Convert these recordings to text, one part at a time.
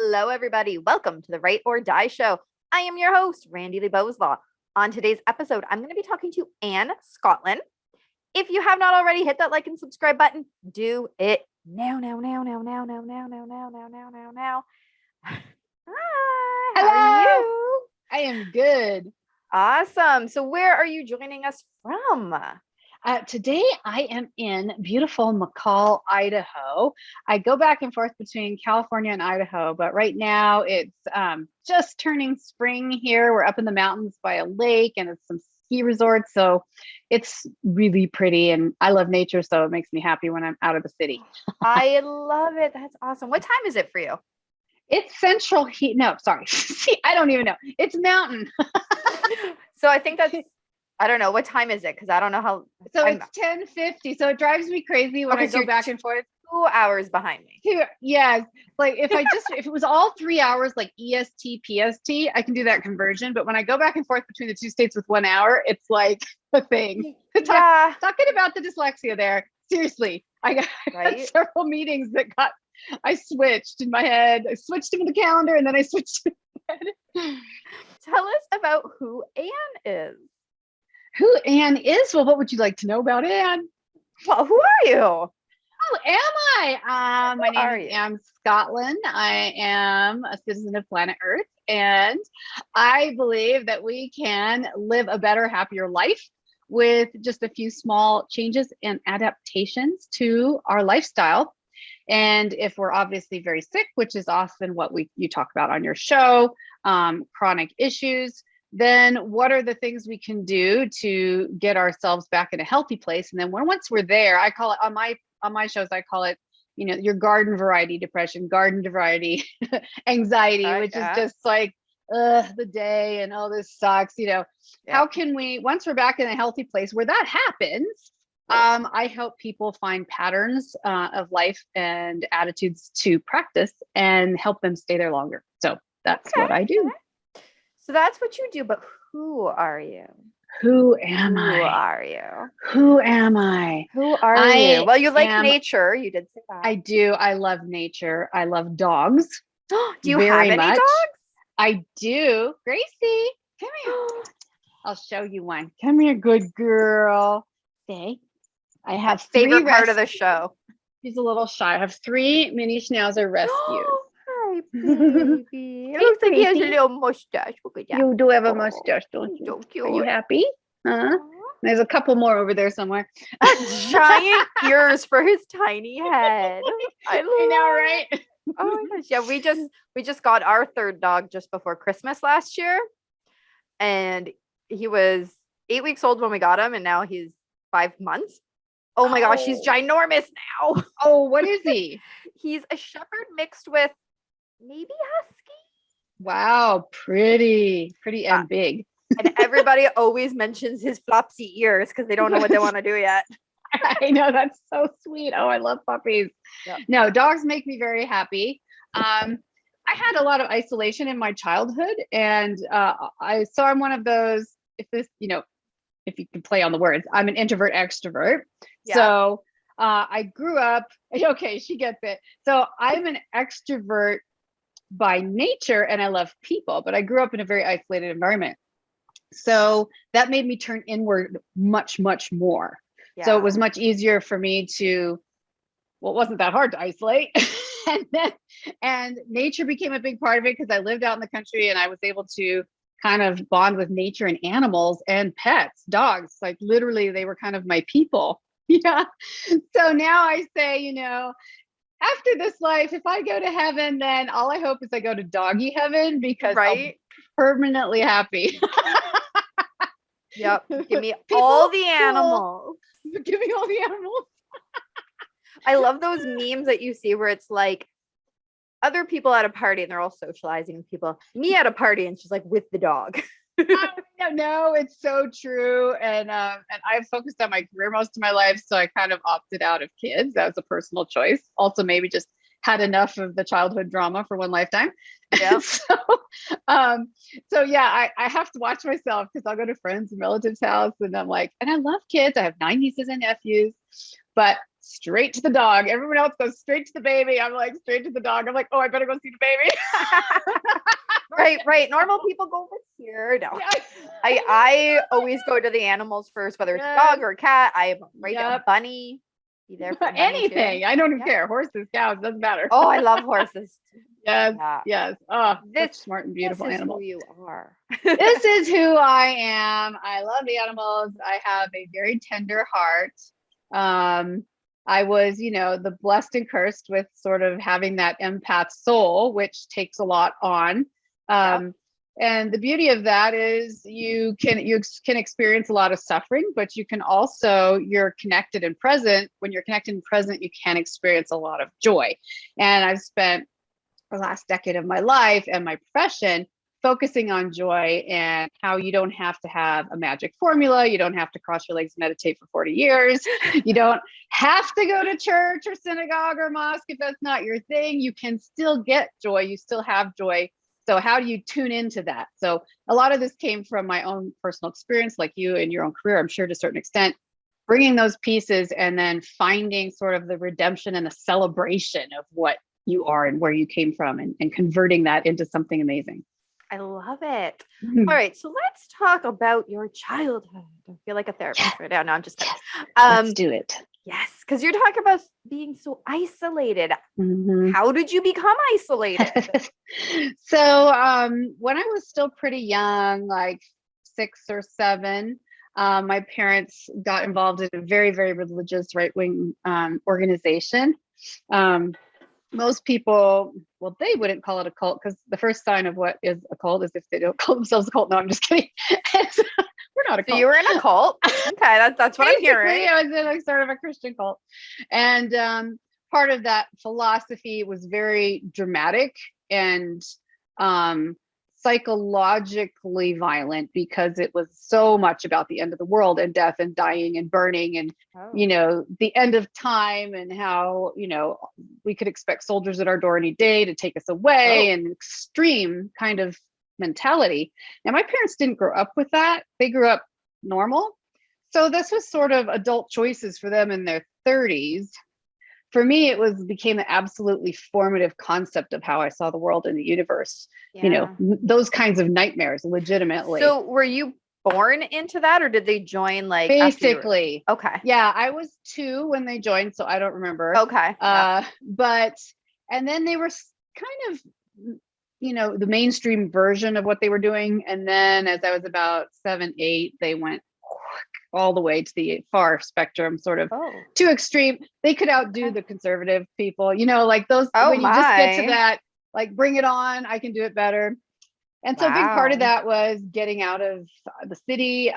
Hello, everybody. Welcome to the Right or Die Show. I am your host, Randi-lee. On today's episode, I'm going to be talking to Anne Scottlin. If you have not already, hit that like and subscribe button. Do it now. Hi, how are Hello. you? I am good. Awesome. So where are you joining us from? Today I am in beautiful McCall, Idaho. I go back and forth between California and Idaho, but right now it's just turning spring here. We're up in the mountains by a lake and it's some ski resorts. So it's really pretty and I love nature. So it makes me happy when I'm out of the city. I love it. That's awesome. What time is it for you? It's central heat. No, sorry. See, I don't even know. It's mountain. So I think that's, I don't know. What time is it? Because I don't know how. So it's 10:50. So it drives me crazy when I go back and forth. 2 hours behind me. Yes. Like if it was all 3 hours, like EST, PST, I can do that conversion. But when I go back and forth between the two states with 1 hour, it's like a thing. Yeah. Talking about the dyslexia there. Seriously, I got several meetings that I switched in my head. I switched them in the calendar and then I switched in my head. Tell us about who Anne is. Who Anne is? Well, what would you like to know about Anne? Well, who are you? Who am I? My name is Anne Scottlin. I am a citizen of planet Earth, and I believe that we can live a better, happier life with just a few small changes and adaptations to our lifestyle. And if we're obviously very sick, which is often what you talk about on your show, chronic issues, then what are the things we can do to get ourselves back in a healthy place? And then once we're there, I call it on my shows, I call it, your garden variety depression, garden variety anxiety, which is just like, the day and this sucks, How can we, once we're back in a healthy place where that happens, I help people find patterns of life and attitudes to practice and help them stay there longer. So that's what I do. So that's what you do, but who are you? Who am I? Who are you? Who am I? Who are you? Well, you like nature. You did say that. I do. I love nature. I love dogs. Do you have any dogs? I do. Gracie, come here. I'll show you one. Come here, good girl. Stay. I have favorite part of the show. She's a little shy. I have 3 mini schnauzer rescues. Hi, baby. It looks like he has a little mustache. Look at that. You do have a mustache, don't you? So cute. Are you happy? There's a couple more over there somewhere. Giant ears for his tiny head. I know, right? Oh my gosh. Yeah, we just got our 3rd dog just before Christmas last year. And he was 8 weeks old when we got him, and now he's 5 months. Oh my gosh, he's ginormous now. Oh, what is he? He's a shepherd mixed with maybe husky. Wow, pretty and big. And everybody always mentions his flopsy ears because they don't know what they want to do yet. I know, that's so sweet. Oh, I love puppies. Yep. No, dogs make me very happy. I had a lot of isolation in my childhood, and I'm one of those. If you can play on the words, I'm an introvert extrovert. Yeah. So I grew up. Okay, she gets it. So I'm an extrovert by nature, and I love people, but I grew up in a very isolated environment. So that made me turn inward much more. Yeah. So it was much easier for me it wasn't that hard to isolate. and nature became a big part of it because I lived out in the country and I was able to kind of bond with nature and animals and pets, dogs, like literally they were kind of my people. Yeah. So now I say, after this life, if I go to heaven, then all I hope is I go to doggy heaven because I'm permanently happy. Yep. Give me all the animals. Give me all the animals. I love those memes that you see where it's like other people at a party and they're all socializing with people. Me at a party and she's like with the dog. No, it's so true. And I've focused on my career most of my life, so I kind of opted out of kids. That was a personal choice. Also, maybe just had enough of the childhood drama for one lifetime. Yeah. So yeah, I have to watch myself because I'll go to friends and relatives' house and I'm like, and I love kids. I have 9 nieces and nephews, but straight to the dog. Everyone else goes straight to the baby. I'm like straight to the dog. I'm like, oh, I better go see the baby. Right. Normal people go over here. No, Yeah. I always go to the animals first, whether it's a dog or a cat. I am right there. Bunny. Be there for anything. I don't even care. Horses, cows, doesn't matter. Oh, I love horses. Yes. Yes. Oh, this smart and beautiful animals. Who you are. This is who I am. I love the animals. I have a very tender heart. I was, the blessed and cursed with sort of having that empath soul, which takes a lot on. And the beauty of that is you can experience a lot of suffering, but you can also, you're connected and present. When you're connected and present, you can experience a lot of joy. And I've spent the last decade of my life and my profession focusing on joy and how you don't have to have a magic formula. You don't have to cross your legs and meditate for 40 years. You don't have to go to church or synagogue or mosque if that's not your thing. You can still get joy. You still have joy. So how do you tune into that? So a lot of this came from my own personal experience, like you in your own career, I'm sure to a certain extent, bringing those pieces and then finding sort of the redemption and the celebration of what you are and where you came from and converting that into something amazing. I love it. All right. So let's talk about your childhood. I feel like a therapist right now. No, I'm just kidding. Let's do it. Yes. Because you're talking about being so isolated. How did you become isolated? So when I was still pretty young, like 6 or 7, my parents got involved in a very, very religious right-wing organization. Most people, well, they wouldn't call it a cult because the first sign of what is a cult is if they don't call themselves a cult. No, I'm just kidding. We're not a cult. So you were in a cult. Okay, that's what I'm hearing. I was in a sort of a Christian cult. And part of that philosophy was very dramatic and psychologically violent because it was so much about the end of the world and death and dying and burning and the end of time and how we could expect soldiers at our door any day to take us away and extreme kind of mentality. Now my parents didn't grow up with that. They grew up normal, so this was sort of adult choices for them in their 30s. For me, it became an absolutely formative concept of how I saw the world and the universe. Those kinds of nightmares, legitimately. So were you born into that, or did they join like basically? Okay. Yeah, I was 2 when they joined, so I don't remember. Okay. But and then they were kind of, the mainstream version of what they were doing. And then as I was about 7, 8, they went all the way to the far spectrum, sort of too extreme. They could outdo the conservative people, like those, when you just get to that, like, bring it on, I can do it better. And so a big part of that was getting out of the city,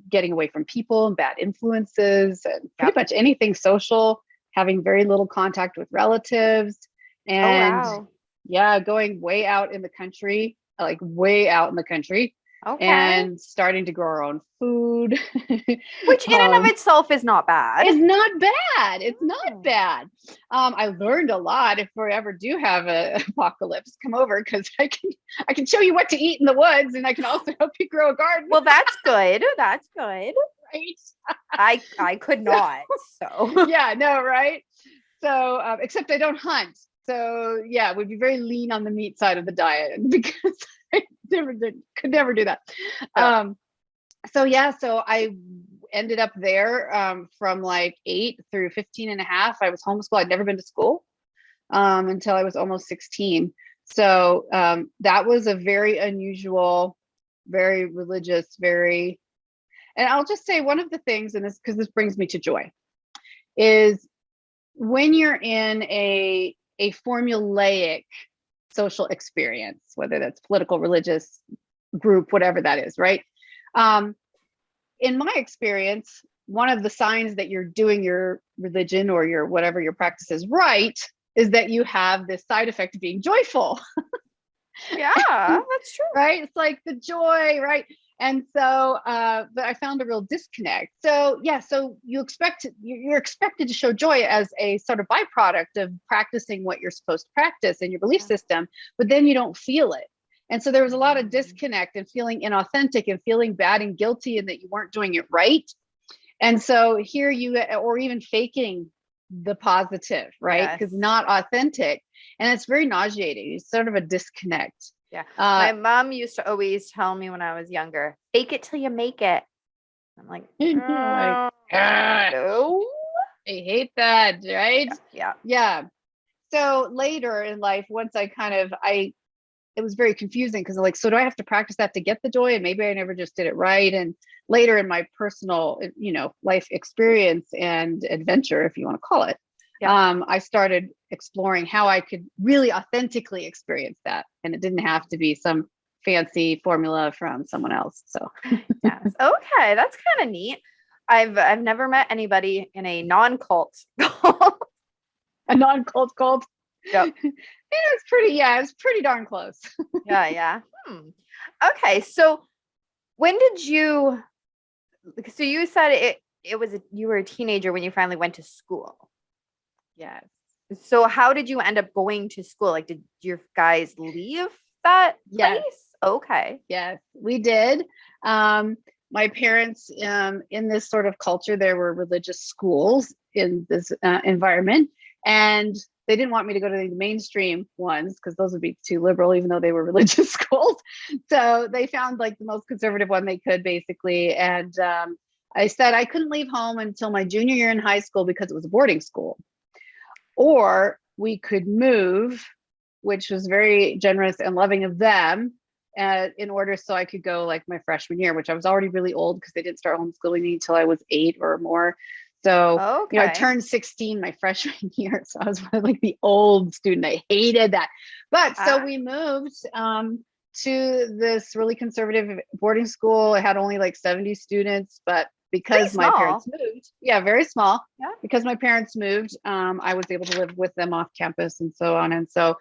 getting away from people and bad influences and pretty much anything social, having very little contact with relatives, and going way out in the country, and starting to grow our own food. Which in and of itself is not bad. It's not bad. It's not bad. I learned a lot. If we ever do have an apocalypse, come over, because I can show you what to eat in the woods, and I can also help you grow a garden. Well, that's good. That's good. Right. I could not. So yeah, no, right. So except I don't hunt. So yeah, would be very lean on the meat side of the diet because I could never do that. So I ended up there from like 8 through 15 and a half. I was homeschooled. I'd never been to school until I was almost 16. So that was a very unusual, very religious, and I'll just say one of the things, and this, because this brings me to joy, is when you're in a formulaic social experience, whether that's political, religious, group, whatever that is, right? In my experience, one of the signs that you're doing your religion or your whatever your practice is right is that you have this side effect of being joyful. Yeah, that's true. Right? It's like the joy, right? And so, but I found a real disconnect. So yeah, so you're expected to show joy as a sort of byproduct of practicing what you're supposed to practice in your belief system, but then you don't feel it. And so there was a lot of disconnect and feeling inauthentic and feeling bad and guilty and that you weren't doing it right. And so here or even faking the positive, right? Because Yes. not authentic. And it's very nauseating. It's sort of a disconnect. Yeah. My mom used to always tell me when I was younger, fake it till you make it. I'm like, like, no. I hate that, right? Yeah. Yeah. So later in life, once it was very confusing because like, so do I have to practice that to get the joy? And maybe I never just did it right. And later in my personal, life experience and adventure, if you want to call it, I started exploring how I could really authentically experience that. And it didn't have to be some fancy formula from someone else. So Yes. Okay. That's kind of neat. I've never met anybody in a non-cult. a non-cult cult. Yep. It's pretty darn close. Yeah. Okay. So when did you, so you said it was, you were a teenager when you finally went to school. Yes. So how did you end up going to school? Like, did your guys leave that place? Okay. Yes, we did. My parents, in this sort of culture, there were religious schools in this environment, and they didn't want me to go to the mainstream ones because those would be too liberal, even though they were religious schools. So they found like the most conservative one they could, basically. And I said I couldn't leave home until my junior year in high school because it was a boarding school, or we could move, which was very generous and loving of them, in order so I could go like my freshman year, which I was already really old because they didn't start homeschooling me until I was 8 or more. So, I turned 16 my freshman year. So I was like the old student. I hated that. But so we moved to this really conservative boarding school. It had only like 70 students, but because my parents moved, very small. Yeah. Because my parents moved, I was able to live with them off campus and so on. And so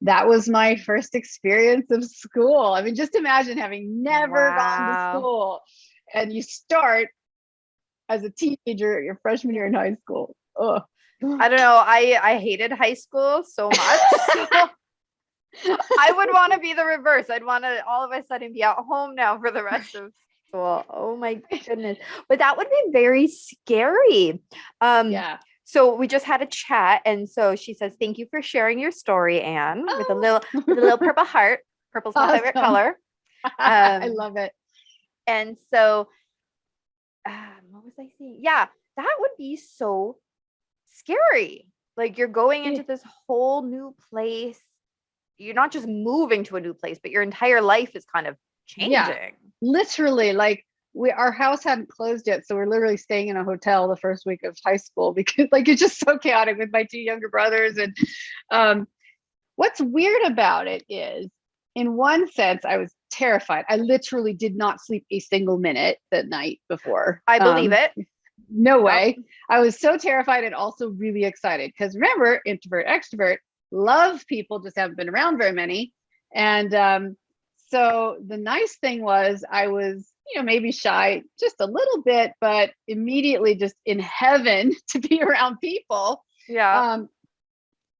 that was my first experience of school. I mean, just imagine having never gone to school and you start as a teenager your freshman year in high school. Ugh. I don't know. I hated high school so much. So I would want to be the reverse. I'd want to all of a sudden be at home now for the rest of school. Oh my goodness. But that would be very scary. Yeah. So we just had a chat, and so she says, "Thank you for sharing your story, Anne," with a little purple heart. Purple's my favorite color. I love it. And so, what was I saying? Yeah, that would be so scary. Like you're going into this whole new place. You're not just moving to a new place, but your entire life is kind of changing. Yeah, literally, like our house hadn't closed yet, so we're literally staying in a hotel the first week of high school because like it's just so chaotic with my 2 younger brothers. And what's weird about it is, in one sense, I was terrified. I literally did not sleep a single minute that night before. I believe it. No way. I was so terrified and also really excited because remember, introvert, extrovert, love people, just haven't been around very many. And so the nice thing was I was, maybe shy just a little bit, but immediately just in heaven to be around people. Yeah.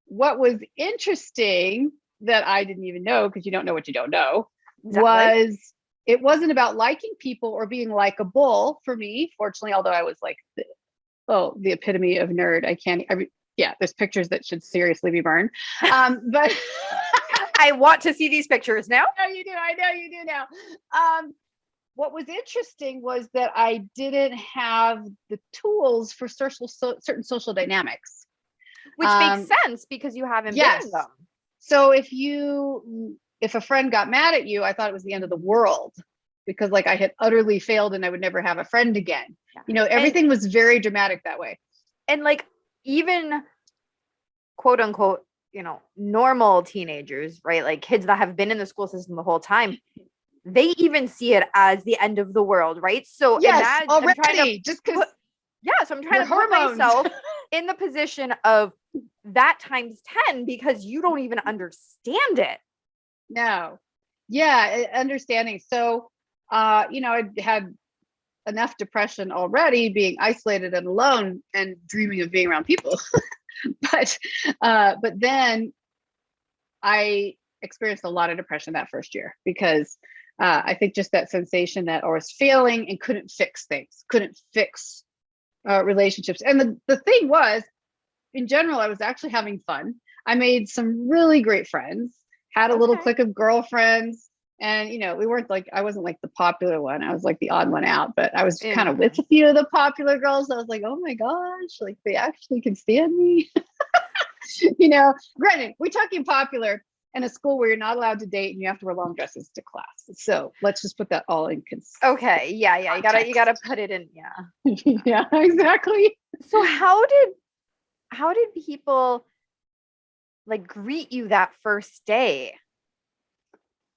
What was interesting that I didn't even know, because you don't know what you don't know, Exactly. it wasn't about liking people or being likable for me, fortunately, although I was like, the epitome of nerd. There's pictures that should seriously be burned. But I want to see these pictures now. I know you do now. What was interesting was that I didn't have the tools for certain social dynamics. Which makes sense because you haven't been in them. So if a friend got mad at you, I thought it was the end of the world because like I had utterly failed and I would never have a friend again. Yeah. Everything was very dramatic that way. And like even quote unquote, normal teenagers, right? Like kids that have been in the school system the whole time, they even see it as the end of the world, right? So yes, already, I'm trying to put myself in the position of that times 10 because you don't even understand it. No. Yeah, understanding. So, I had enough depression already, being isolated and alone and dreaming of being around people. But then I experienced a lot of depression that first year because I think just that sensation that I was failing and couldn't fix things, couldn't fix relationships. And the thing was, in general, I was actually having fun. I made some really great friends, had a little Okay. clique of girlfriends. And, we weren't like, I wasn't like the popular one. I was like the odd one out, but I was kind of Yeah. with a few of the popular girls. I was like, oh my gosh, like they actually can stand me. Granted, we're talking popular in a school where you're not allowed to date and you have to wear long dresses to class. So let's just put that all in Okay. Yeah. Yeah. You gotta put it in. Yeah. Yeah, exactly. So how did people like greet you that first day?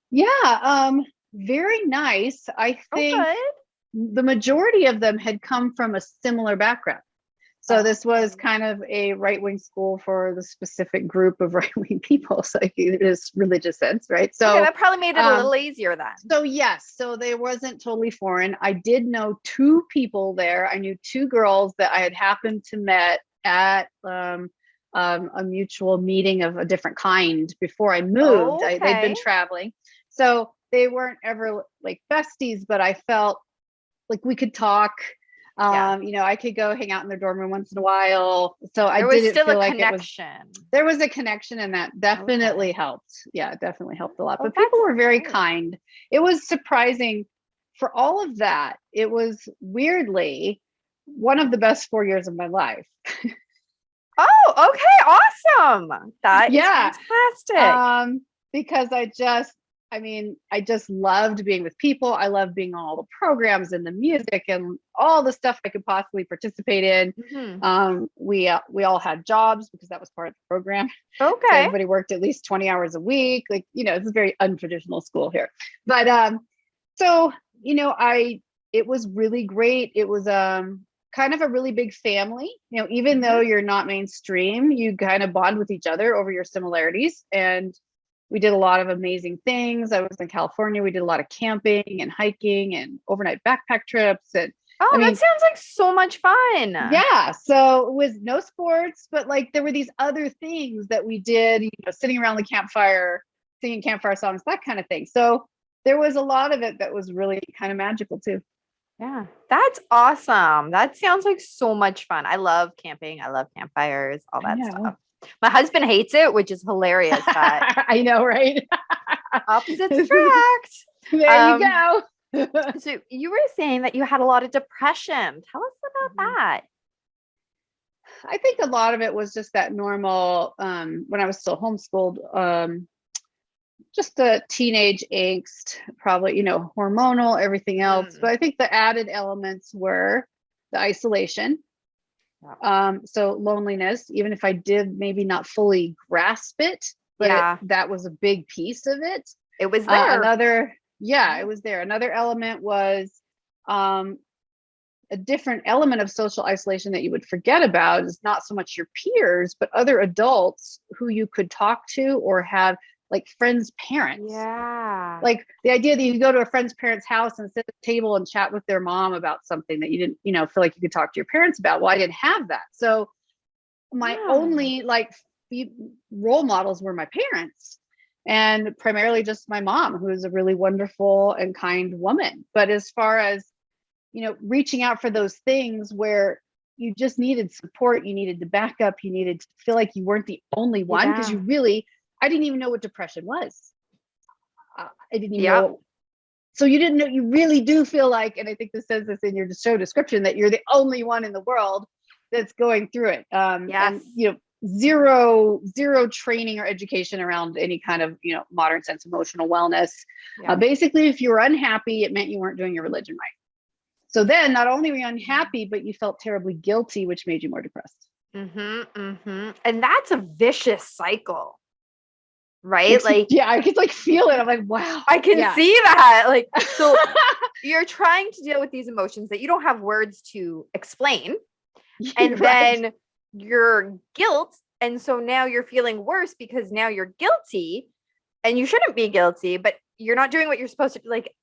Yeah, very nice. I Oh, think good. the majority of them had come from a similar background. So this was Okay. kind of a right-wing school for the specific group of right-wing people. So it is religious sense, right? Okay, So, that probably made it a little easier then. yes, so they wasn't totally foreign. I did know two people there. I knew two girls that I had happened to met at a mutual meeting of a different kind before I moved. They'd been Okay. traveling. So they weren't ever like besties, but I felt like we could talk. Yeah. I could go hang out in their dorm room once in a while. So I There was didn't still a feel like connection. there was a connection, and that definitely Okay. helped. Yeah, it definitely helped a lot. Oh, But people that's were very great. kind. It was surprising for all of that. It was weirdly one of the best 4 years of my life. Oh, okay. Awesome. That is Yeah. fantastic. Because I just loved being with people. I loved being on all the programs and the music and all the stuff I could possibly participate in. Mhm. We all had jobs because that was part of the program. So Okay. everybody worked at least 20 hours a week. Like, it's a very untraditional school here. But so, it was really great. It was kind of a really big family. Even though Mhm. you're not mainstream, you kind of bond with each other over your similarities. And we did a lot of amazing things. I was in California. We did a lot of camping and hiking and overnight backpack trips. And I Oh, that mean, sounds like so much fun. yeah. So it was no sports, but like there were these other things that we did, sitting around the campfire, singing campfire songs, that kind of thing. So there was a lot of it that was really kind of magical too. Yeah, that's awesome. That sounds like so much fun. I love camping. I love campfires, all I that know. stuff. My husband hates it, which is hilarious that I know, right? opposites attract. There you Um, go. so you were saying that you had a lot of depression. Tell us about that. I think a lot of it was just that normal, when I was still homeschooled, just the teenage angst, probably, hormonal, everything else. But Mm, I think the added elements were the isolation. yeah. So loneliness, even if I did maybe not fully grasp it, but Yeah, that was a big piece of it. it was there. Yeah, it was there. Another element was um, a different element of social isolation that you would forget about is not so much your peers, but other adults who you could talk to or have like friends' parents. Yeah. Like the idea that you could go to a friend's parents' house and sit at the table and chat with their mom about something that you didn't, feel like you could talk to your parents about. Well, I didn't have that. So my Yeah. only role models were my parents and primarily just my mom, who is a really wonderful and kind woman. But as far as reaching out for those things where you just needed support, you needed the backup, you needed to feel like you weren't the only one, because Yeah. I didn't even know what depression was. I didn't even Yep. know. So you didn't know, you really do feel like, and I think this says this in your show description, that you're the only one in the world that's going through it. Yes. And, zero training or education around any kind of, modern sense of emotional wellness. Yeah. Basically, if you were unhappy, it meant you weren't doing your religion right. So then not only were you unhappy, but you felt terribly guilty, which made you more depressed. And that's a vicious cycle, right? Like Yeah, I could like feel it. I'm like, wow. I can Yeah. see that. Like, so you're trying to deal with these emotions that you don't have words to explain. And Right. then your guilt. And so now you're feeling worse because now you're guilty and you shouldn't be guilty, but you're not doing what you're supposed to do. Like,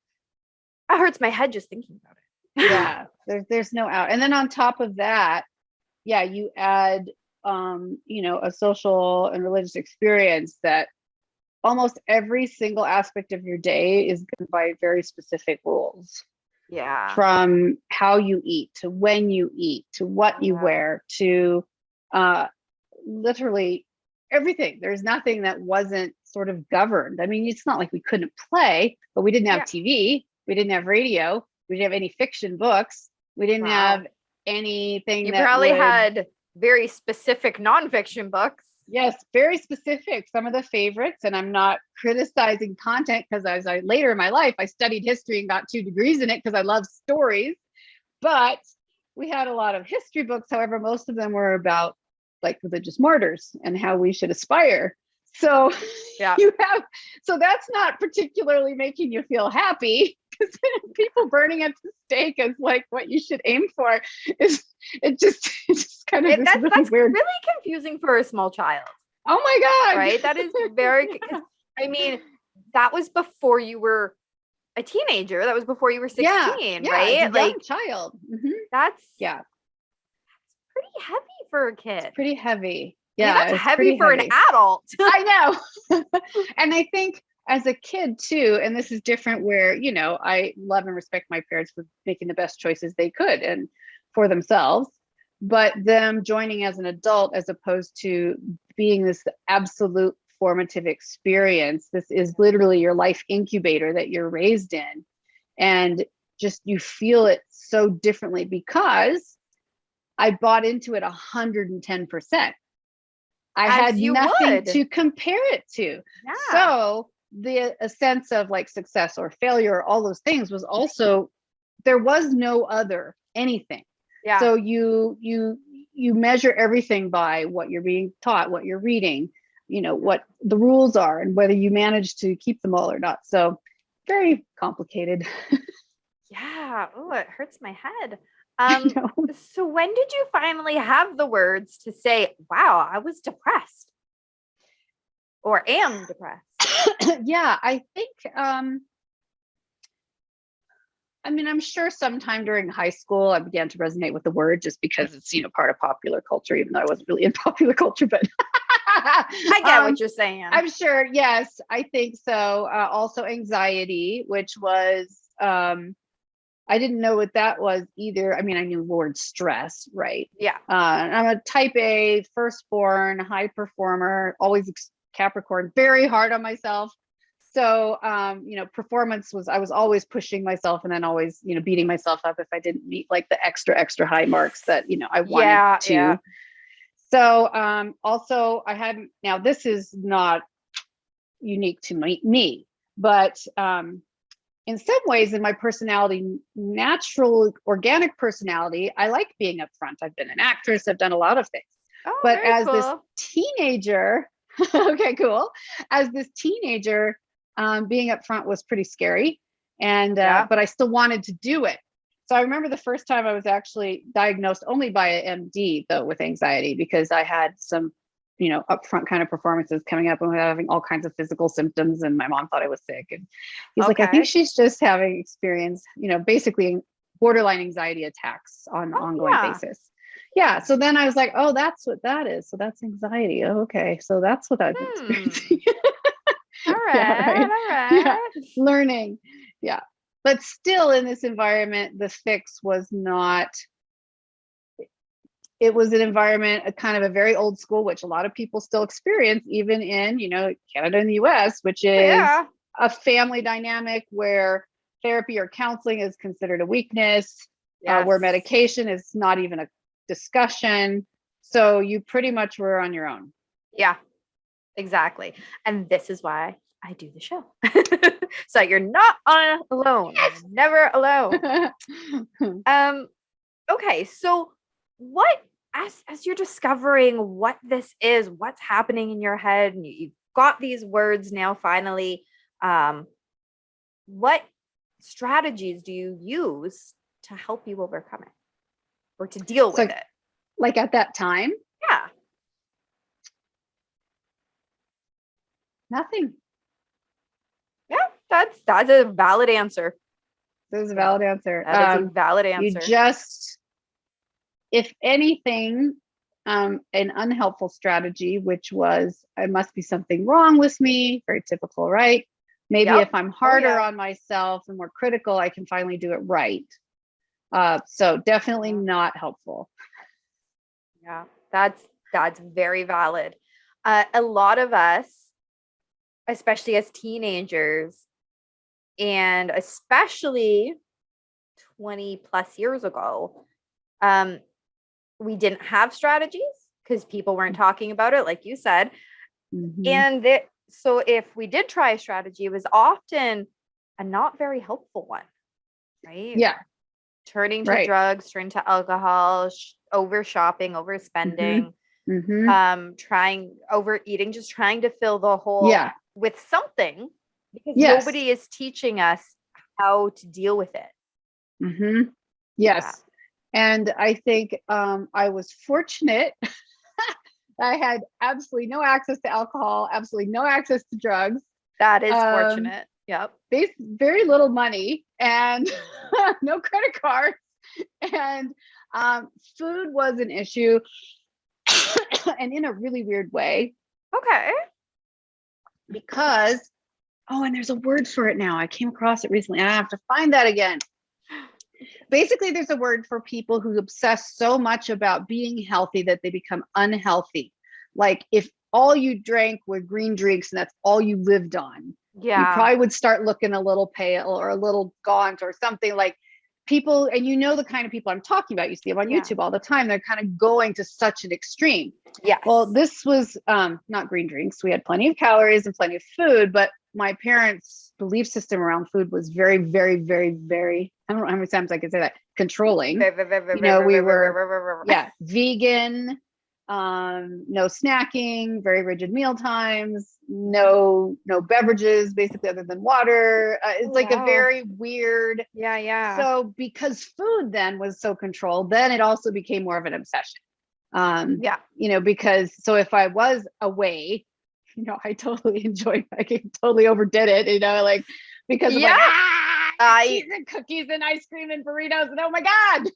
that hurts my head just thinking about it. Yeah. There's no out. And then on top of that, yeah, you add a social and religious experience that almost every single aspect of your day is governed by very specific rules, Yeah. from how you eat to when you eat to what you Yeah. wear to uh literally everything. There's nothing that wasn't sort of governed. I mean, it's not like we couldn't play, but we didn't have TV. We didn't have radio. We didn't have any fiction books. We didn't have anything You that probably would, had very specific nonfiction books. yes, very specific. Some of the favorites, and I'm not criticizing content because as I later in my life, I studied history and got 2 degrees in it because I love stories. But we had a lot of history books. However, most of them were about like religious martyrs and how we should aspire. So so that's not particularly making you feel happy, because people burning at the stake is like what you should aim for. It just kind of that's weird. Really confusing for a small child. Oh my God. Right? That is very, I mean, that was before you were a teenager. That was before you were 16, right? As a young child. Mm-hmm. That's pretty heavy for a kid. It's pretty heavy. Yeah, I mean, that's heavy for an adult. I know. And I think as a kid too, and this is different where, you know, I love and respect my parents for making the best choices they could and for themselves, but them joining as an adult as opposed to being this absolute formative experience. This is literally your life incubator that you're raised in. And just you feel it so differently because I bought into it 110%. I had nothing to compare it to. Yeah. So a sense of like success or failure, all those things was also, there was no other anything. Yeah. So you measure everything by what you're being taught, what you're reading, you know, what the rules are and whether you manage to keep them all or not. So very complicated. Yeah. Oh, it hurts my head. So when did you finally have the words to say, wow, I was depressed or am depressed? Yeah, I think, I mean, I'm sure sometime during high school, I began to resonate with the word just because it's, you know, part of popular culture, even though I wasn't really in popular culture, but I get what you're saying. I'm sure. Yes, I think so. Also anxiety, which was, I didn't know what that was either. I mean, I knew the word stress, right? Yeah. I'm a type A, firstborn, high performer, always Capricorn, very hard on myself. So, you know, performance was, I was always pushing myself and then always, you know, beating myself up if I didn't meet like the extra high marks that, you know, I wanted to. Yeah. So, also I hadn't, now this is not unique to me, but, in some ways in my personality, natural, organic personality, I like being up front. I've been an actress. I've done a lot of things. Oh, but as this teenager, okay, cool. As this teenager, being up front was pretty scary. And, but I still wanted to do it. So I remember the first time I was actually diagnosed only by an MD though with anxiety, because I had some, you know, upfront kind of performances coming up and we were having all kinds of physical symptoms and my mom thought I was sick. And he's like, I think she's just having experience, you know, basically borderline anxiety attacks on an ongoing basis. Yeah. So then I was like, oh, that's what that is. So that's anxiety. Oh, okay. So that's what I've been experiencing. All right. All right. Yeah. Learning. Yeah. But still in this environment, the fix was not, it was an environment, a kind of a very old school, which a lot of people still experience, even in, you know, Canada and the US, which is a family dynamic where therapy or counseling is considered a weakness, where medication is not even a discussion. So you pretty much were on your own. Yeah, exactly. And this is why I do the show. So you're not alone. Yes. Never alone. Okay. So what, as you're discovering what this is, what's happening in your head, and you've got these words now finally, what strategies do you use to help you overcome it or to deal with it? Like at that time? Yeah. Nothing. Yeah, that's a valid answer. That is a valid answer. That is a valid answer. You just, if anything, an unhelpful strategy, which was, I must be something wrong with me. Very typical, right? Maybe if I'm harder on myself and more critical, I can finally do it right. So definitely not helpful. Yeah, that's That's very valid. A lot of us, especially as teenagers, and especially 20 plus years ago, we didn't have strategies because people weren't talking about it, like you said. And so if we did try a strategy, it was often a not very helpful one, right? Yeah. Turning to drugs, turning to alcohol, over shopping, overspending, trying overeating, just trying to fill the hole with something, because nobody is teaching us how to deal with it. Yes. And I think I was fortunate. I had absolutely no access to alcohol, absolutely no access to drugs. That is fortunate. Yep. Very little money and no credit cards. And food was an issue and in a really weird way. Okay. Because, and there's a word for it now. I came across it recently and I have to find that again. Basically, there's a word for people who obsess so much about being healthy that they become unhealthy. Like if all you drank were green drinks and that's all you lived on, you probably would start looking a little pale or a little gaunt or something. Like people, and you know the kind of people I'm talking about, you see them on YouTube all the time. They're kind of going to such an extreme. Yeah. Well, this was not green drinks. We had plenty of calories and plenty of food, but my parents' belief system around food was very, very, very, very, I don't know how many times I can say that, controlling. You know, we were, vegan, no snacking, very rigid meal times, no beverages, basically other than water. It's like a very weird. Yeah. So because food then was so controlled, then it also became more of an obsession. You know, because so if I was away, you know, I totally enjoyed, I totally overdid it, you know, like because of cheese and cookies and ice cream and burritos and oh my God.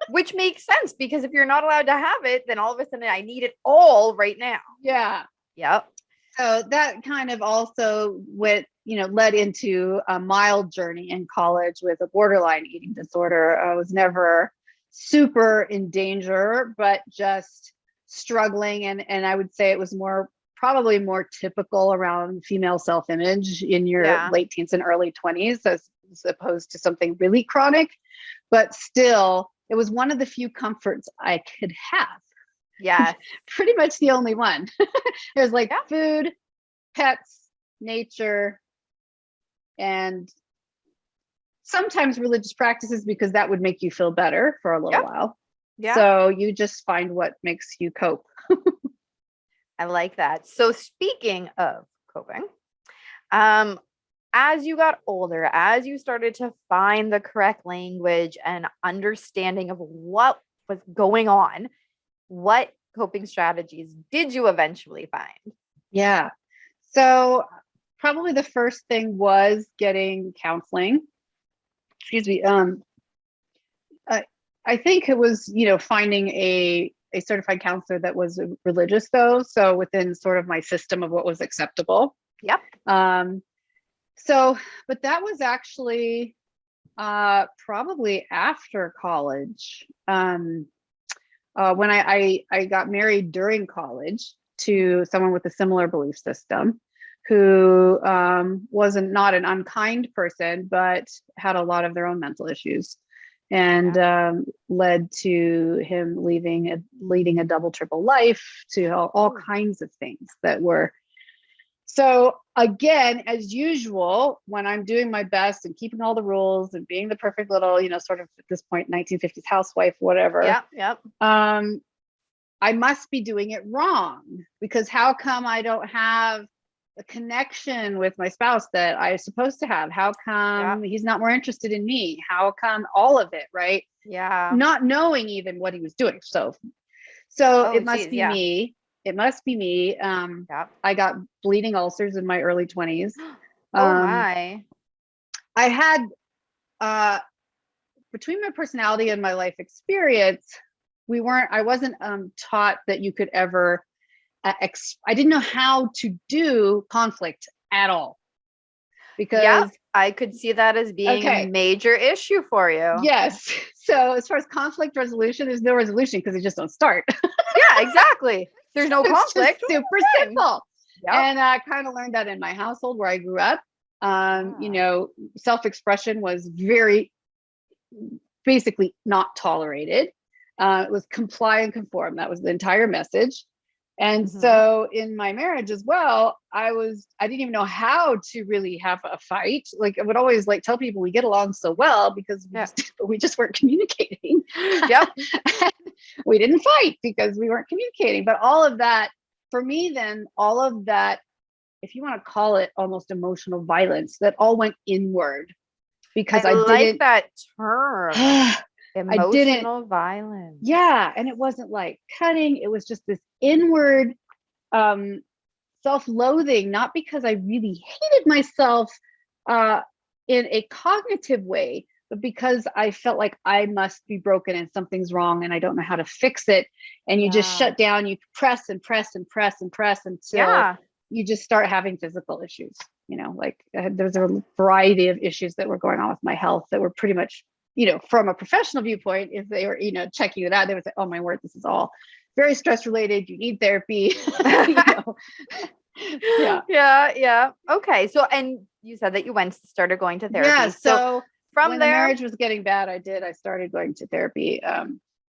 Which makes sense because if you're not allowed to have it, then all of a sudden I need it all right now. Yep. So that kind of also led into a mild journey in college with a borderline eating disorder. I was never super in danger, but just struggling. And I would say it was probably more typical around female self-image in your late teens and early 20s as opposed to something really chronic. But still, it was one of the few comforts I could have. Yeah. Pretty much the only one. It was like food, pets, nature, and sometimes religious practices because that would make you feel better for a little while. So you just find what makes you cope. I like that. So speaking of coping, as you got older, as you started to find the correct language and understanding of what was going on, what coping strategies did you eventually find? Yeah. So probably the first thing was getting counseling. Excuse me. I think it was, finding a certified counselor that was religious though. So within sort of my system of what was acceptable. Yep. But that was actually probably after college. When I got married during college to someone with a similar belief system who wasn't not an unkind person, but had a lot of their own mental issues. And led to him leading a double, triple life, to all kinds of things that were. So again, as usual, when I'm doing my best and keeping all the rules and being the perfect little, sort of at this point, 1950s housewife, whatever. Yep. I must be doing it wrong because how come I don't have a connection with my spouse that I'm supposed to have? How come he's not more interested in me? How come all of it, right? Yeah. Not knowing even what he was doing. So it must be me. It must be me. I got bleeding ulcers in my early 20s. My. I had, between my personality and my life experience, I wasn't taught that you could ever I didn't know how to do conflict at all because I could see that as being a major issue for you. Yes. So as far as conflict resolution, there's no resolution because they just don't start. Yeah, exactly. There's no It's just conflict. super simple. Yep. And I kind of learned that in my household where I grew up. You know, self-expression was very basically not tolerated. It was comply and conform. That was the entire message. And so in my marriage as well, I didn't even know how to really have a fight. Like I would always like tell people we get along so well because we just weren't communicating. Yep. We didn't fight because we weren't communicating. But all of that, for me, then all of that, if you want to call it almost emotional violence, that all went inward because I like didn't that term. Emotional violence. Yeah. And it wasn't like cutting, it was just this inward self-loathing, not because I really hated myself in a cognitive way, but because I felt like I must be broken and something's wrong and I don't know how to fix it. And you just shut down, you press and press and press and press until you just start having physical issues. You know, like there's a variety of issues that were going on with my health that were pretty much, you know, from a professional viewpoint, if they were, you know, checking it out, they would say, oh my word, this is all very stress related. You need therapy. You know? Yeah. Okay. So, and you said that you started going to therapy. Yeah. So from when there, the marriage was getting bad, I started going to therapy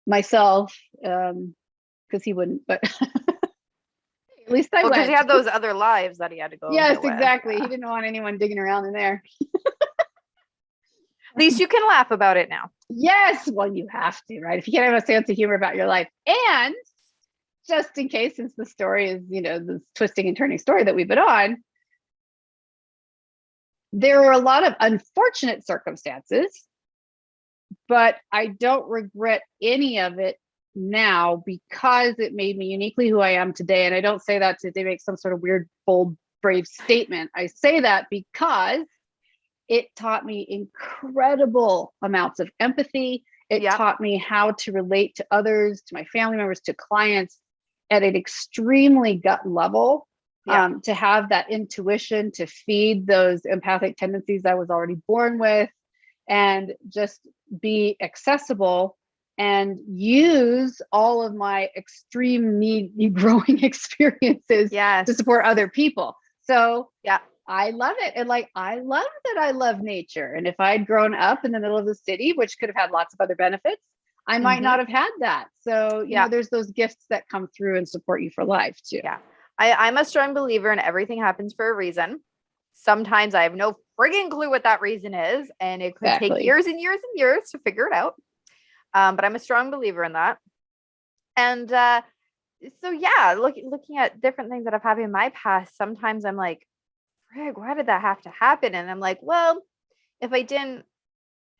myself, because he wouldn't, but at least I went. Because he had those other lives that he had to go. Yes, exactly. He didn't want anyone digging around in there. At least you can laugh about it now. Yes. Well, you have to, right? If you can't have a sense of humor about your life. And just in case, since the story is, you know, this twisting and turning story that we've been on, there were a lot of unfortunate circumstances, but I don't regret any of it now because it made me uniquely who I am today. And I don't say that to make some sort of weird, bold, brave statement. I say that because it taught me incredible amounts of empathy. It taught me how to relate to others, to my family members, to clients at an extremely gut level, to have that intuition, to feed those empathic tendencies I was already born with, and just be accessible and use all of my extreme need growing experiences to support other people. So I love it. And like, I love that I love nature. And if I'd grown up in the middle of the city, which could have had lots of other benefits, I might not have had that. So, you know, there's those gifts that come through and support you for life too. Yeah. I'm a strong believer in everything happens for a reason. Sometimes I have no frigging clue what that reason is. And it could take years and years and years to figure it out. But I'm a strong believer in that. And so, yeah, looking at different things that have happened in my past, sometimes I'm like, frig, why did that have to happen? And I'm like, well, if I didn't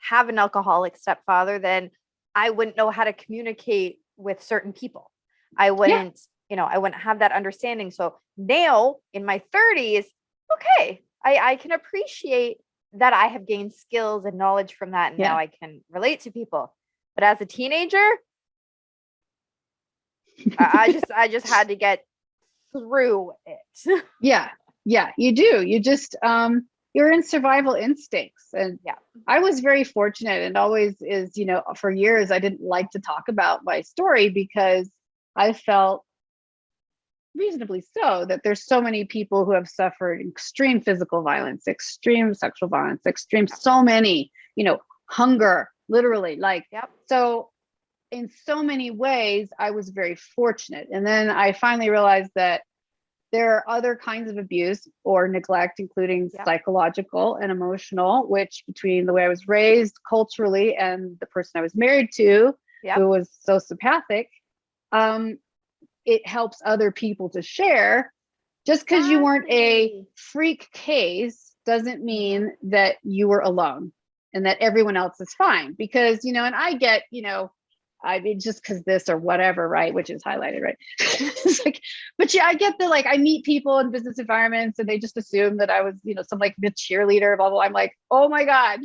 have an alcoholic stepfather, then I wouldn't know how to communicate with certain people. I wouldn't, you know, I wouldn't have that understanding. So now in my 30s, okay, I can appreciate that I have gained skills and knowledge from that. And now I can relate to people. But as a teenager, I just had to get through it. Yeah, you do. You just, you're in survival instincts. And I was very fortunate, and always is, you know, for years, I didn't like to talk about my story because I felt, reasonably so, that there's so many people who have suffered extreme physical violence, extreme sexual violence, so many, you know, hunger, literally, like, so in so many ways, I was very fortunate. And then I finally realized that there are other kinds of abuse or neglect, including psychological and emotional, which between the way I was raised culturally and the person I was married to, who was sociopathic, it helps other people to share. Just because you weren't a freak case doesn't mean that you were alone and that everyone else is fine. Because, you know, and I get, you know, I mean, just because this or whatever, right? Which is highlighted, right? It's like, but I get the, like, I meet people in business environments and they just assume that I was, you know, some like the cheerleader, blah, blah. I'm like, oh my God.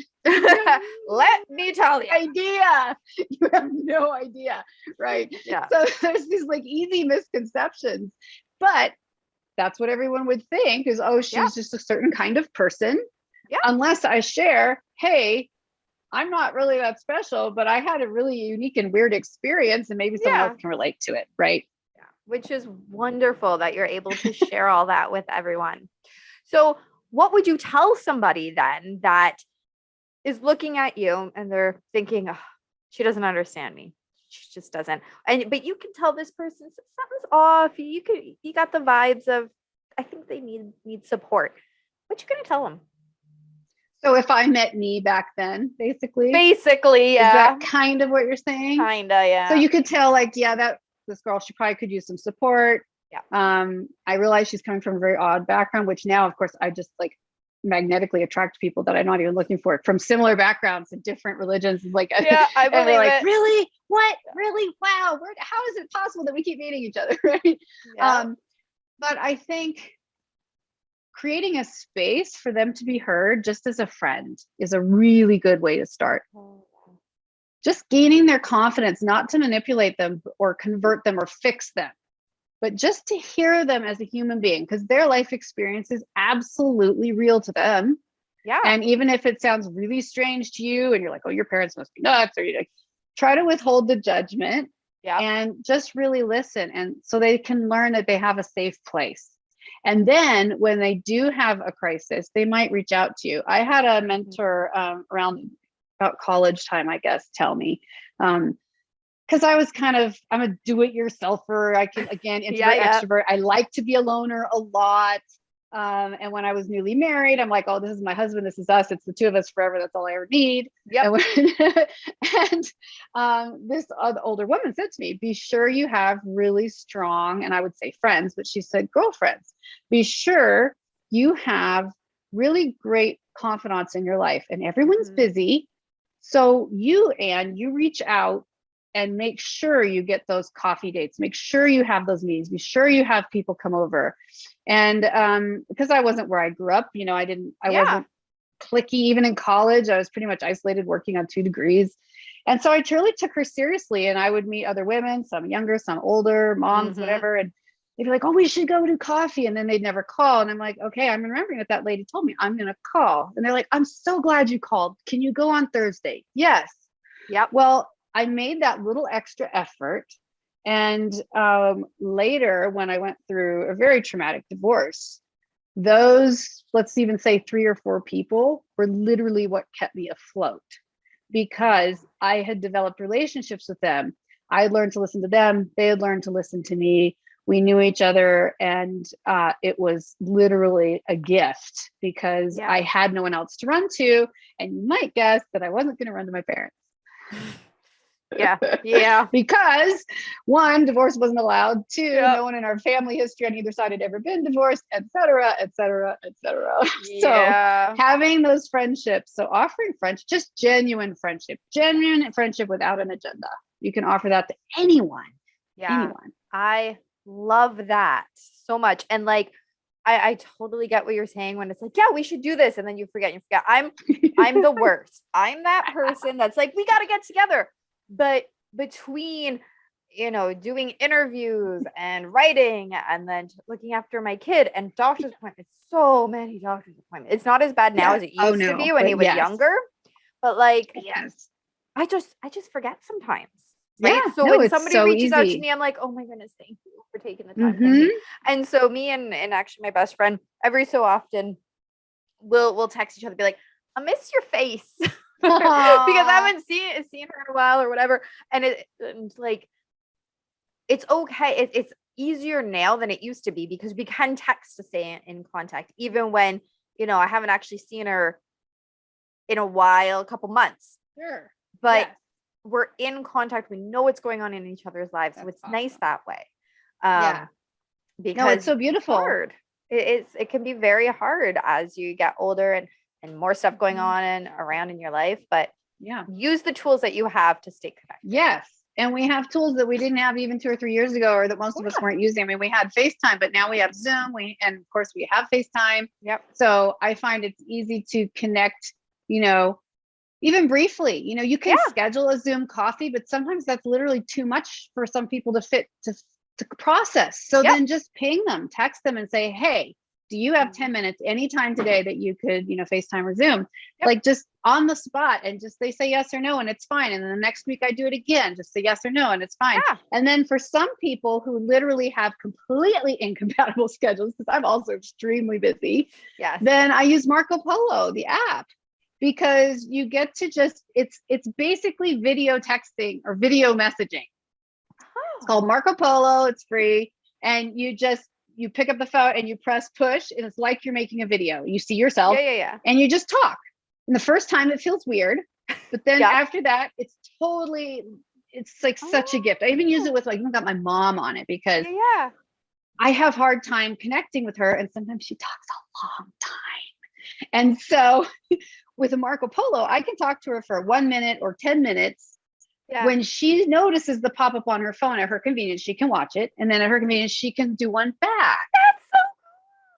Let me tell you. You have no idea, right? So there's these like easy misconceptions, but that's what everyone would think is, oh, she's just a certain kind of person. Unless I share, hey, I'm not really that special, but I had a really unique and weird experience and maybe someone else can relate to it. Right. which is wonderful that you're able to share all that with everyone. So, what would you tell somebody then that is looking at you and they're thinking, oh, she doesn't understand me. She just doesn't. But you can tell this person something's off. You got the vibes of, I think they need support. What you gonna tell them? So if I met me back then, basically, yeah. Is that kind of what you're saying? Kinda, yeah. So you could tell, like, yeah, that this girl, she probably could use some support. Yeah. I realize she's coming from a very odd background, which now, of course, I just like magnetically attract people that I'm not even looking for from similar backgrounds and different religions. Like, yeah, I believe like, it. Really? What? Really? Wow. How is it possible that we keep meeting each other? Right. Yeah. But I think creating a space for them to be heard just as a friend is a really good way to start. Just gaining their confidence, not to manipulate them or convert them or fix them, but just to hear them as a human being, because their life experience is absolutely real to them. Yeah. And even if it sounds really strange to you and you're like, oh, your parents must be nuts, or you like, try to withhold the judgment. Yeah. And just really listen. And so they can learn that they have a safe place. And then when they do have a crisis, they might reach out to you. I had a mentor around about college time, I guess, tell me, because I was I'm a do-it-yourselfer. I can, again, introvert, extrovert. I like to be a loner a lot. And when I was newly married, I'm like, oh, this is my husband. This is us. It's the two of us forever. That's all I ever need. Yep. This older woman said to me, be sure you have really strong, and I would say friends, but she said girlfriends. Be sure you have really great confidants in your life, and everyone's busy. So you reach out and make sure you get those coffee dates. Make sure you have those meetings. Be sure you have people come over. And because I wasn't where I grew up, I wasn't cliquey even in college. I was pretty much isolated, working on 2 degrees. And so I truly took her seriously. And I would meet other women, some younger, some older, moms, whatever. And they'd be like, oh, we should go do coffee. And then they'd never call. And I'm like, okay, I'm remembering what that lady told me. I'm going to call. And they're like, I'm so glad you called. Can you go on Thursday? Yes. Yep. Well, I made that little extra effort. And later, when I went through a very traumatic divorce, those, let's even say 3 or 4 people were literally what kept me afloat, because I had developed relationships with them. I had learned to listen to them. They had learned to listen to me. We knew each other, and it was literally a gift, because I had no one else to run to. And you might guess that I wasn't going to run to my parents. Yeah. Because 1, divorce wasn't allowed. 2, no one in our family history on either side had ever been divorced, et cetera, et cetera, et cetera. So having those friendships, so offering friendship, just genuine friendship without an agenda. You can offer that to anyone. Yeah. Anyone. I love that so much. And like, I totally get what you're saying when it's like, yeah, we should do this. And then you forget. I'm the worst. I'm that person that's like, we got to get together. But between, doing interviews and writing and then looking after my kid and doctor's appointments, so many doctor's appointments. It's not as bad now as it used to be when he was younger. But like, I just forget sometimes. Right. Yeah, so when somebody reaches out to me, I'm like, oh my goodness, thank you for taking the time. And so me and actually my best friend, every so often we'll text each other, be like, I miss your face. Because I haven't seen her in a while or whatever. And it's like, it's okay. It's easier now than it used to be, because we can text to stay in contact, even when, I haven't actually seen her in a while, a couple months. Sure. But we're in contact. We know what's going on in each other's lives. So it's nice that way. Because it's so beautiful. It's hard. It can be very hard as you get older and more stuff going on and around in your life, but use the tools that you have to stay connected. Yes. And we have tools that we didn't have even 2 or 3 years ago, or that most of us weren't using. I mean, we had FaceTime, but now we have Zoom. And of course we have FaceTime. Yep. So I find it's easy to connect, even briefly. You can schedule a Zoom coffee, but sometimes that's literally too much for some people to fit to process. So then just ping them, text them and say, hey, do you have 10 minutes anytime today that you could, FaceTime or Zoom? Yep. Like just on the spot, and just they say yes or no and it's fine. And then the next week I do it again, just say yes or no and it's fine. Yeah. And then for some people who literally have completely incompatible schedules, because I'm also extremely busy, Yes. then I use Marco Polo, the app, because you get to just, it's basically video texting or video messaging. It's called Marco Polo. It's free. And you pick up the phone and you press push, and it's like you're making a video. You see yourself and you just talk. And the first time it feels weird, but then after that, it's like such a gift. I even use it with I've got my mom on it, because I have hard time connecting with her. And sometimes she talks a long time. And so with a Marco Polo, I can talk to her for 1 minute or 10 minutes. When she notices the pop-up on her phone at her convenience, she can watch it. And then at her convenience, she can do one back. That's so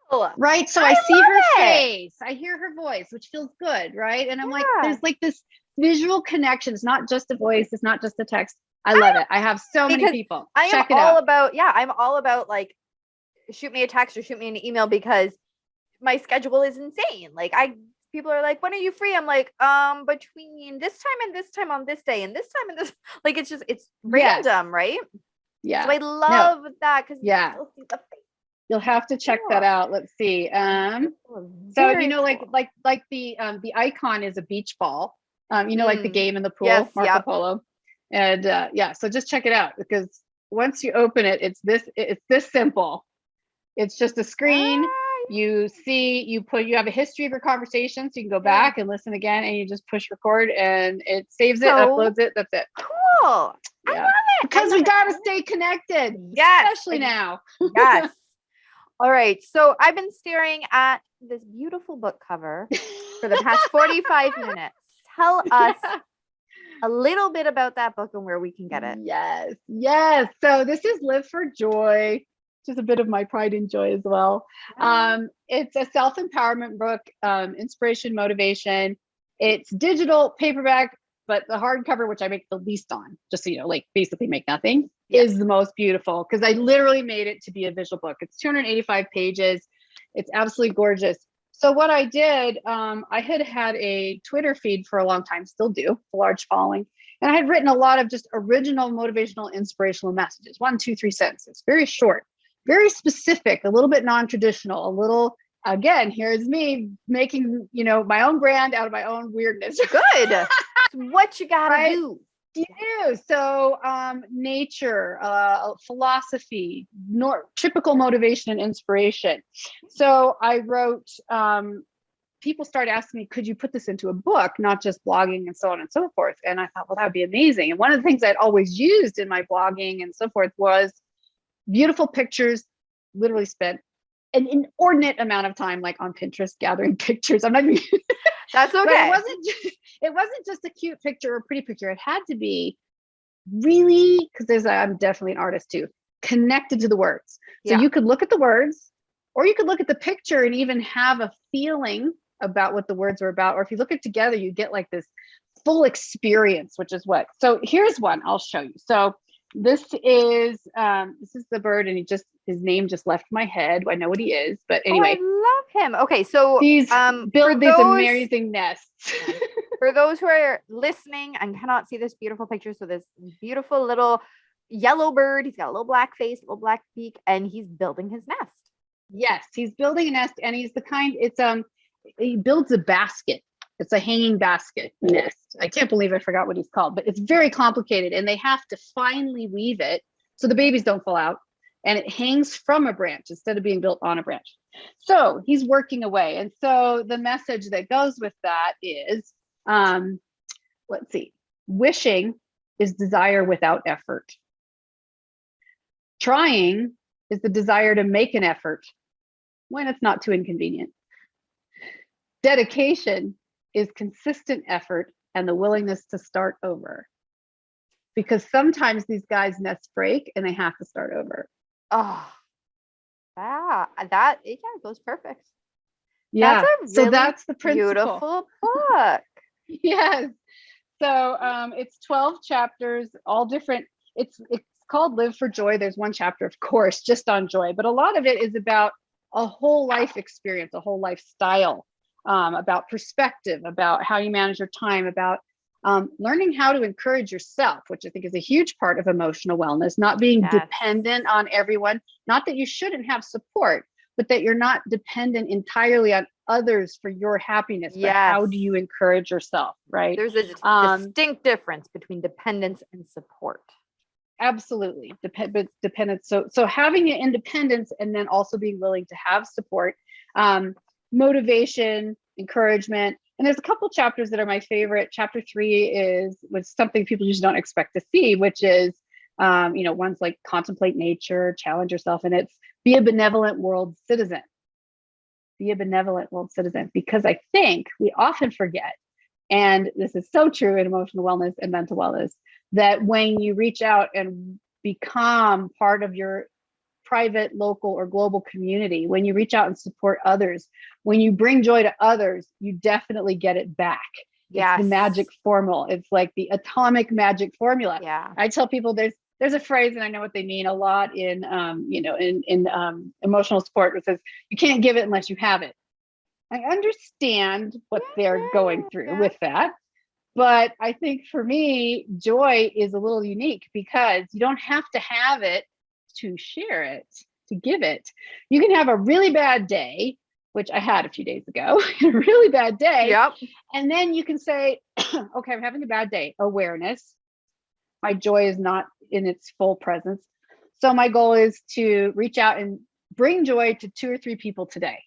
cool. Right. So I see her face. I hear her voice, which feels good. Right. And I'm like, there's like this visual connection. It's not just a voice. It's not just a text. I love it. I have so many people. I'm all about like, shoot me a text or shoot me an email, because my schedule is insane. Like people are like, when are you free? I'm like, between this time and this time on this day and this time and this, like, it's random, right? Yeah. So I love that, because you still see the face. You'll have to check that out. Let's see. So cool. like the icon is a beach ball. Like the game in the pool, Marco Polo. And so just check it out, because once you open it, it's this simple. It's just a screen. You have a history of your conversation, so you can go back and listen again, and you just push record and it saves it, uploads it. That's it. Cool. I love it. Because we got to stay connected. Yes. Especially now. Yes. All right. So I've been staring at this beautiful book cover for the past 45 minutes. Tell us a little bit about that book and where we can get it. Yes. So this is Live for Joy. Just a bit of my pride and joy as well. It's a self-empowerment book, inspiration, motivation. It's digital, paperback, but the hardcover, which I make the least on, just so you know, like basically make nothing, is the most beautiful, because I literally made it to be a visual book. It's 285 pages. It's absolutely gorgeous. So what I did, I had a Twitter feed for a long time, still do, a large following. And I had written a lot of just original, motivational, inspirational messages, 1, 2, 3 sentences, very short, very specific, a little bit non-traditional, a little, again, here's me making, my own brand out of my own weirdness. Good. What you gotta do. You do. So nature, philosophy, typical motivation and inspiration. So I wrote, people started asking me, could you put this into a book, not just blogging and so on and so forth? And I thought, well, that would be amazing. And one of the things I'd always used in my blogging and so forth was beautiful pictures. Literally spent an inordinate amount of time like on Pinterest gathering pictures. I'm not even that's okay. But it wasn't just a cute picture or a pretty picture. It had to be really, because I'm definitely an artist too, connected to the words. So you could look at the words, or you could look at the picture and even have a feeling about what the words were about. Or if you look at it together, you get like this full experience, which is what. So here's one I'll show you. So this is the bird, and his name just left my head. I know what he is, but anyway. I love him. Okay, so he's build these amazing nests. For those who are listening and cannot see this beautiful picture, so this beautiful little yellow bird, he's got a little black face, little black beak, and he's building his nest. Yes, he's building a nest, and he's the kind. He builds a basket. It's a hanging basket nest. I can't believe I forgot what he's called, but it's very complicated, and they have to finely weave it so the babies don't fall out, and it hangs from a branch instead of being built on a branch. So he's working away. And so the message that goes with that is, let's see, wishing is desire without effort. Trying is the desire to make an effort when it's not too inconvenient. Dedication is consistent effort and the willingness to start over. Because sometimes these guys' nests break and they have to start over. Oh, that goes perfect. Yeah, that's a really that's the principle. Beautiful book. Yes. So it's 12 chapters, all different. It's called Live for Joy. There's one chapter, of course, just on joy, but a lot of it is about a whole life experience, a whole lifestyle, about perspective, about how you manage your time, about learning how to encourage yourself, which I think is a huge part of emotional wellness, not being dependent on everyone. Not that you shouldn't have support, but that you're not dependent entirely on others for your happiness. But how do you encourage yourself, right? There's a distinct difference between dependence and support. Absolutely. Dependence. So having an independence and then also being willing to have support, motivation, encouragement. And there's a couple chapters that are my favorite. Chapter 3 was something people just don't expect to see, which is, one's like contemplate nature, challenge yourself. And it's be a benevolent world citizen. Be a benevolent world citizen, because I think we often forget, and this is so true in emotional wellness and mental wellness, that when you reach out and become part of your private, local, or global community, when you reach out and support others, when you bring joy to others, you definitely get it back. It's the magic formula. It's like the atomic magic formula. Yeah. I tell people there's a phrase, and I know what they mean a lot in emotional support, which says you can't give it unless you have it. I understand what they're going through with that. But I think for me, joy is a little unique because you don't have to have it to share it, to give it. You can have a really bad day, which I had a few days ago, a really bad day. Yep. And then you can say, okay, I'm having a bad day. Awareness. My joy is not in its full presence. So my goal is to reach out and bring joy to 2 or 3 people today.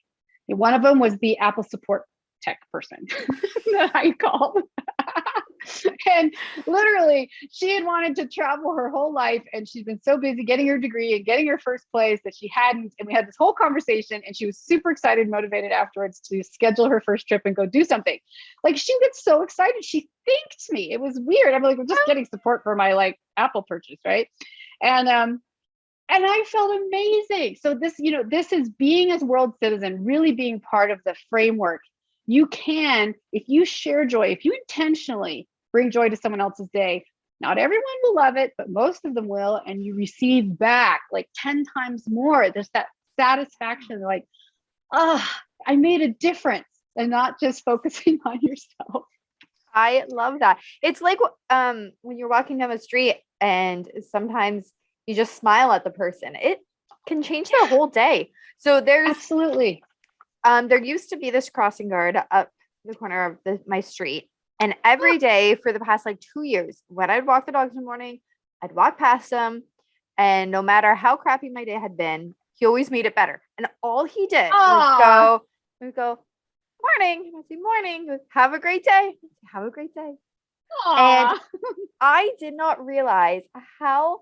And one of them was the Apple support tech person that I called. And literally, she had wanted to travel her whole life, and she's been so busy getting her degree and getting her first place that she hadn't. And we had this whole conversation, and she was super excited, motivated afterwards to schedule her first trip and go do something. Like, she gets so excited, she thanked me. It was weird. I'm like, I'm just getting support for my Apple purchase, right? And I felt amazing. So this is being as world citizen, really being part of the framework. You can, if you share joy, if you intentionally bring joy to someone else's day, not everyone will love it, but most of them will. And you receive back like 10 times more. There's that satisfaction, like, I made a difference, and not just focusing on yourself. I love that. It's like when you're walking down the street and sometimes you just smile at the person. It can change their whole day. So there's absolutely. There used to be this crossing guard up the corner of my street. And every day for the past 2 years, when I'd walk the dogs in the morning, I'd walk past him. And no matter how crappy my day had been, he always made it better. And all he did was go, morning. And I'd say, morning. He goes, have a great day. Have a great day. Aww. And I did not realize how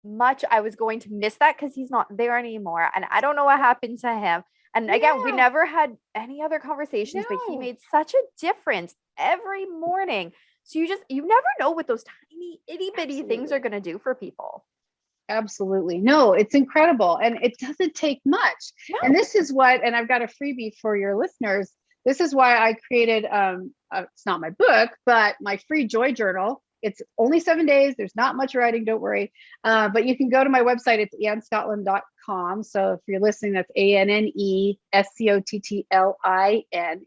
much I was going to miss that, because he's not there anymore. And I don't know what happened to him. And again, we never had any other conversations, but he made such a difference every morning. So you never know what those tiny itty bitty things are going to do for people. Absolutely. No, it's incredible. And it doesn't take much. No. And this is what, and I've got a freebie for your listeners. This is why I created, it's not my book, but my free joy journal. It's only 7 days. There's not much writing, don't worry. But you can go to my website. It's AnnScottlin.com. So if you're listening, that's ANNESCOTTLIN,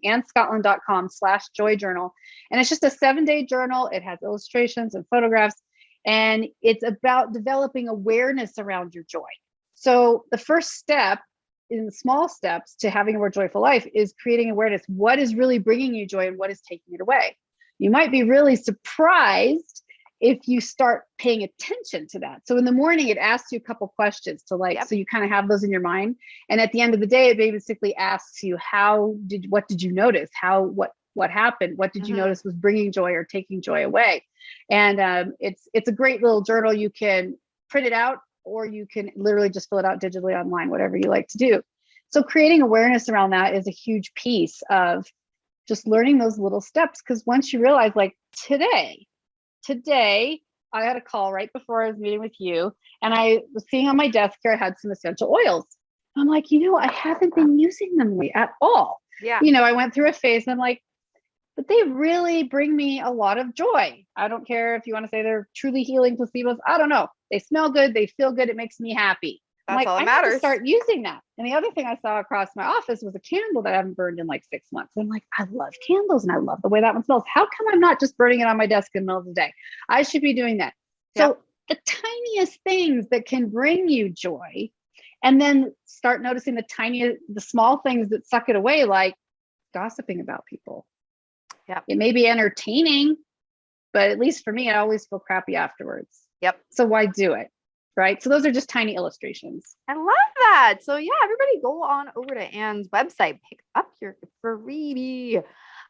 AnnScottlin.com/joy journal. And it's just a 7-day journal. It has illustrations and photographs. And it's about developing awareness around your joy. So the first step in the small steps to having a more joyful life is creating awareness. What is really bringing you joy and what is taking it away? You might be really surprised if you start paying attention to that. So in the morning, it asks you a couple questions to so you kind of have those in your mind. And at the end of the day, it basically asks you, what did you notice? What happened? What did you notice was bringing joy or taking joy away? And it's a great little journal. You can print it out, or you can literally just fill it out digitally online, whatever you like to do. So creating awareness around that is a huge piece of just learning those little steps. Because once you realize, today, I had a call right before I was meeting with you, and I was seeing on my desk here, I had some essential oils. I'm like, I haven't been using them at all. Yeah. I went through a phase and I'm like, but they really bring me a lot of joy. I don't care if you want to say they're truly healing placebos. I don't know. They smell good. They feel good. It makes me happy. I'm That's like, all that I have to matters. start using that. And the other thing I saw across my office was a candle that I haven't burned in like 6 months. I'm like, I love candles and I love the way that one smells. How come I'm not just burning it on my desk in the middle of the day? I should be doing that. So the tiniest things that can bring you joy, and then start noticing the small things that suck it away, like gossiping about people. Yeah. It may be entertaining, but at least for me, I always feel crappy afterwards. Yep. So why do it? Right. So those are just tiny illustrations. I love that. So yeah, everybody go on over to Anne's website, pick up your freebie.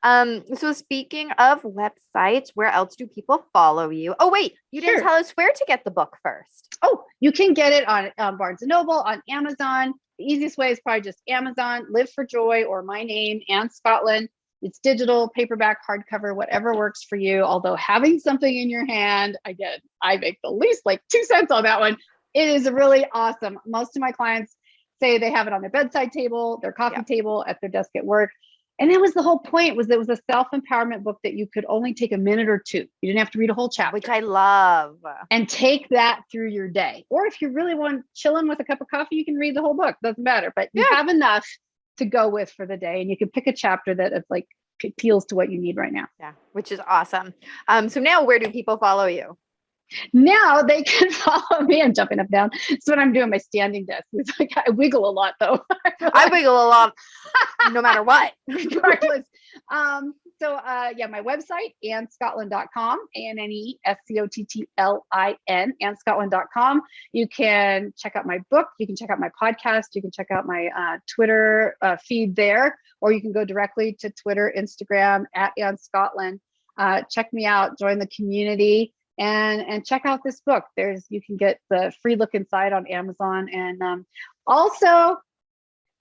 So speaking of websites, where else do people follow you? Oh wait, you didn't tell us where to get the book first. Oh, you can get it on Barnes & Noble, on Amazon. The easiest way is probably just Amazon, Live for Joy, or my name, Anne Scottlin. It's digital, paperback, hardcover, whatever works for you. Although having something in your hand, again, I make the least like 2 cents on that one. It is really awesome. Most of my clients say they have it on their bedside table, their coffee table, at their desk at work. And that was the whole point, was it was a self-empowerment book that you could only take a minute or two. You didn't have to read a whole chapter. Which I love. And take that through your day. Or if you really want chilling with a cup of coffee, you can read the whole book. Doesn't matter. But you have enough to go with for the day. And you can pick a chapter that it's like appeals to what you need right now. Yeah, which is awesome. So now where do people follow you? Now they can follow me. I'm jumping up and down. That's what I'm doing my standing desk. It's like I wiggle a lot though. I wiggle a lot no matter what. Regardless. My website, annescottlin.com, ANNESCOTTLIN, annescottlin.com. You can check out my book. You can check out my podcast. You can check out my Twitter feed there, or you can go directly to Twitter, Instagram at Anne Scottlin. Check me out, join the community. And check out this book. You can get the free look inside on Amazon. And also,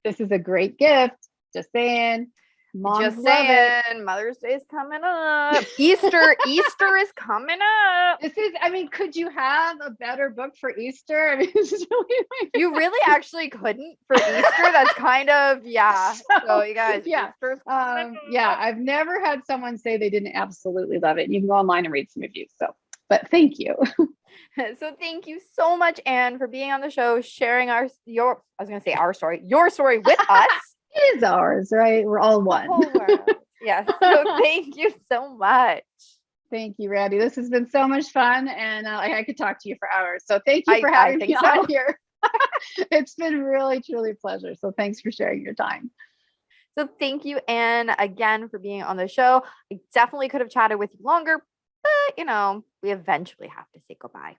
this is a great gift. Just saying. Moms love it. Mother's Day is coming up. Easter is coming up. Could you have a better book for Easter? I mean, this is really you really actually couldn't for Easter. That's kind of, So you guys, Easter's coming up. I've never had someone say they didn't absolutely love it. And you can go online and read some reviews. But thank you. So thank you so much, Anne, for being on the show, sharing your story with us. It is ours, right? We're all one. The whole world. Yes. So thank you so much. Thank you, Randy. This has been so much fun, and I could talk to you for hours. So thank you for having me on here. It's been really, truly a pleasure. So thanks for sharing your time. So thank you, Anne, again for being on the show. I definitely could have chatted with you longer, but we eventually have to say goodbye.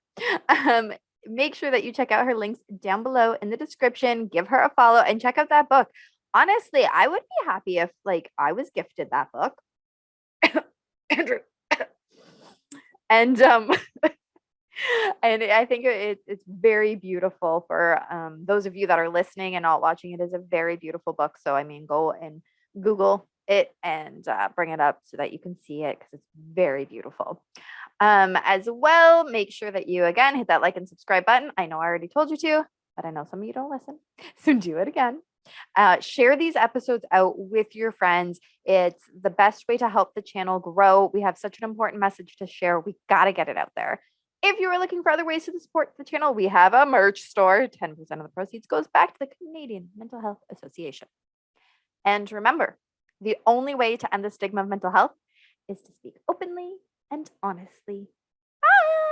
Make sure that you check out her links down below in the description. Give her a follow and check out that book. Honestly, I would be happy if I was gifted that book. Andrew. And and I think it's very beautiful for those of you that are listening and not watching. It is a very beautiful book. So go and Google it and bring it up so that you can see it, because it's very beautiful. As well, make sure that you again hit that like and subscribe button. I know I already told you to, but I know some of you don't listen, so do it again. Share these episodes out with your friends. It's the best way to help the channel grow. We have such an important message to share. We got to get it out there. If you are looking for other ways to support the channel, we have a merch store. 10% of the proceeds goes back to the Canadian Mental Health Association. And remember, the only way to end the stigma of mental health is to speak openly and honestly. Bye.